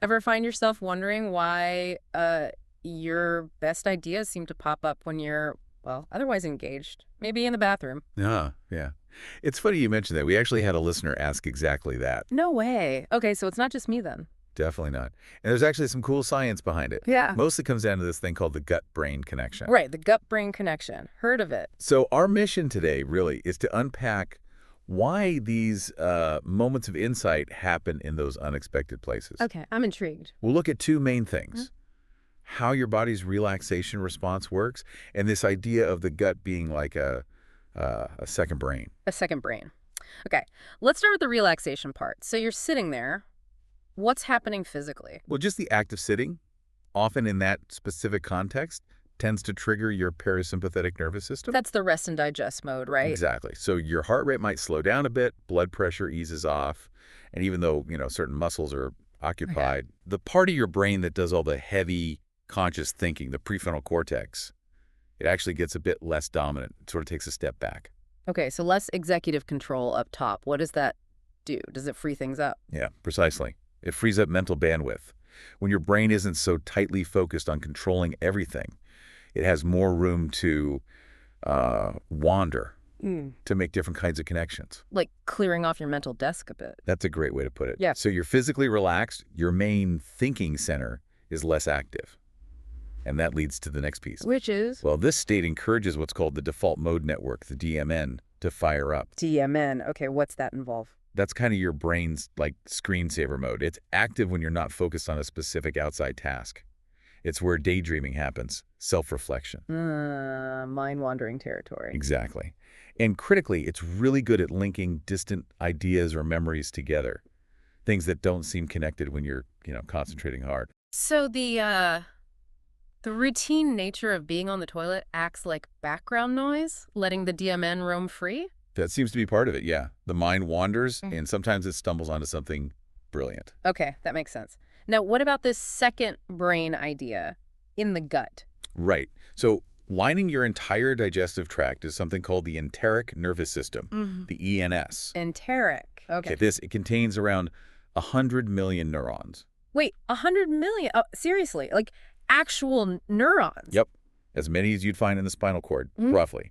Ever find yourself wondering why your best ideas seem to pop up when you're, well, otherwise engaged? Maybe in the bathroom. Yeah, yeah. It's funny you mentioned that. We actually had a listener ask exactly that. No way. Okay, so it's not just me then. Definitely not. And there's actually some cool science behind it. Yeah. Mostly comes down to this thing called the gut-brain connection. Right, the gut-brain connection. Heard of it. So our mission today really is to unpack why these moments of insight happen in those unexpected places. Okay, I'm intrigued. We'll look at two main things. How your body's relaxation response works, and this idea of the gut being like a second brain. A second brain. Okay, let's start with the relaxation part. So you're sitting there. What's happening physically? Well, just the act of sitting, often in that specific context, tends to trigger your parasympathetic nervous system. That's the rest and digest mode, right? Exactly. So your heart rate might slow down a bit, blood pressure eases off, and even though, certain muscles are occupied, the part of your brain that does all the heavy conscious thinking, the prefrontal cortex, it actually gets a bit less dominant. It sort of takes a step back. Okay, so less executive control up top. What does that do? Does it free things up? Yeah, precisely. It frees up mental bandwidth. When your brain isn't so tightly focused on controlling everything, it has more room to wander, to make different kinds of connections. Like clearing off your mental desk a bit. That's a great way to put it. Yeah. So you're physically relaxed, your main thinking center is less active. And that leads to the next piece. Which is? Well, this state encourages what's called the default mode network, the DMN, to fire up. DMN. Okay, what's that involve? That's kind of your brain's like screensaver mode. It's active when you're not focused on a specific outside task. It's where daydreaming happens, self-reflection. Mind-wandering territory. Exactly. And critically, it's really good at linking distant ideas or memories together, things that don't seem connected when you're, concentrating hard. So the routine nature of being on the toilet acts like background noise, letting the DMN roam free? That seems to be part of it, yeah. The mind wanders, and sometimes it stumbles onto something brilliant. Okay, that makes sense. Now, what about this second brain idea in the gut? Right. So lining your entire digestive tract is something called the enteric nervous system, the ENS. Enteric. Okay. It contains around 100 million neurons. Wait, 100 million? Oh, seriously? Like actual neurons? Yep. As many as you'd find in the spinal cord, roughly.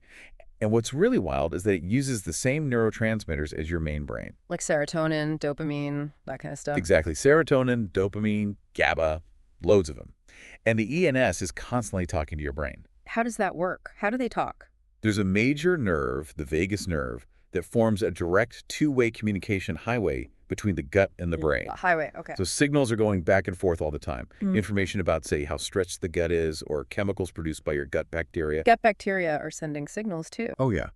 And what's really wild is that it uses the same neurotransmitters as your main brain. Like serotonin, dopamine, that kind of stuff? Exactly. Serotonin, dopamine, GABA, loads of them. And the ENS is constantly talking to your brain. How does that work? How do they talk? There's a major nerve, the vagus nerve, that forms a direct two-way communication highway between the gut and the brain. Highway, okay. So signals are going back and forth all the time. Information about, say, how stretched the gut is or chemicals produced by your gut bacteria. Gut bacteria are sending signals too. Oh, yeah.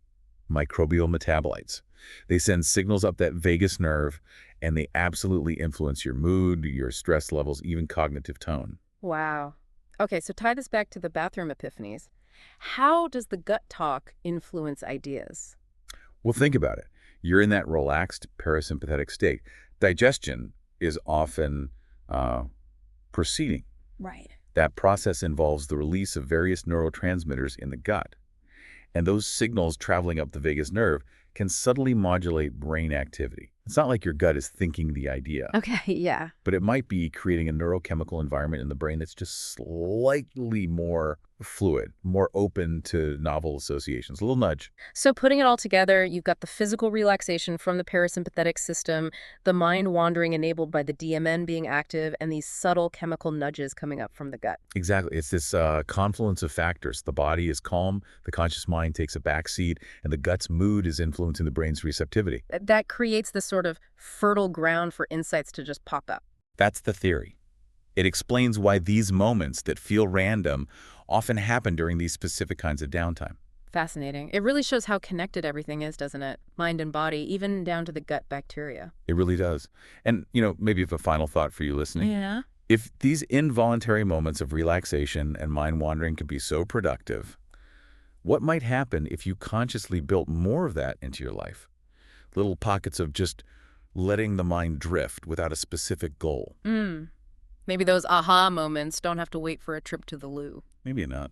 Microbial metabolites. They send signals up that vagus nerve, and they absolutely influence your mood, your stress levels, even cognitive tone. Wow. Okay, so tie this back to the bathroom epiphanies. How does the gut talk influence ideas? Well, think about it. You're in that relaxed parasympathetic state. Digestion is often proceeding. Right. That process involves the release of various neurotransmitters in the gut. And those signals traveling up the vagus nerve can subtly modulate brain activity. It's not like your gut is thinking the idea, Okay, yeah. but it might be creating a neurochemical environment in the brain that's just slightly more fluid, more open to novel associations. A little nudge. So putting it all together, you've got the physical relaxation from the parasympathetic system, the mind wandering enabled by the DMN being active, and these subtle chemical nudges coming up from the gut. Exactly. It's this confluence of factors. The body is calm, the conscious mind takes a backseat, and the gut's mood is influencing the brain's receptivity. That creates this sort of fertile ground for insights to just pop up. That's the theory. It explains why these moments that feel random often happen during these specific kinds of downtime. Fascinating. It really shows how connected everything is, doesn't it? Mind and body, even down to the gut bacteria. It really does. And, maybe a final thought for you listening. Yeah. If these involuntary moments of relaxation and mind wandering can be so productive, what might happen if you consciously built more of that into your life? Little pockets of just letting the mind drift without a specific goal. Maybe those aha moments don't have to wait for a trip to the loo. Maybe not.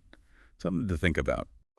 Something to think about.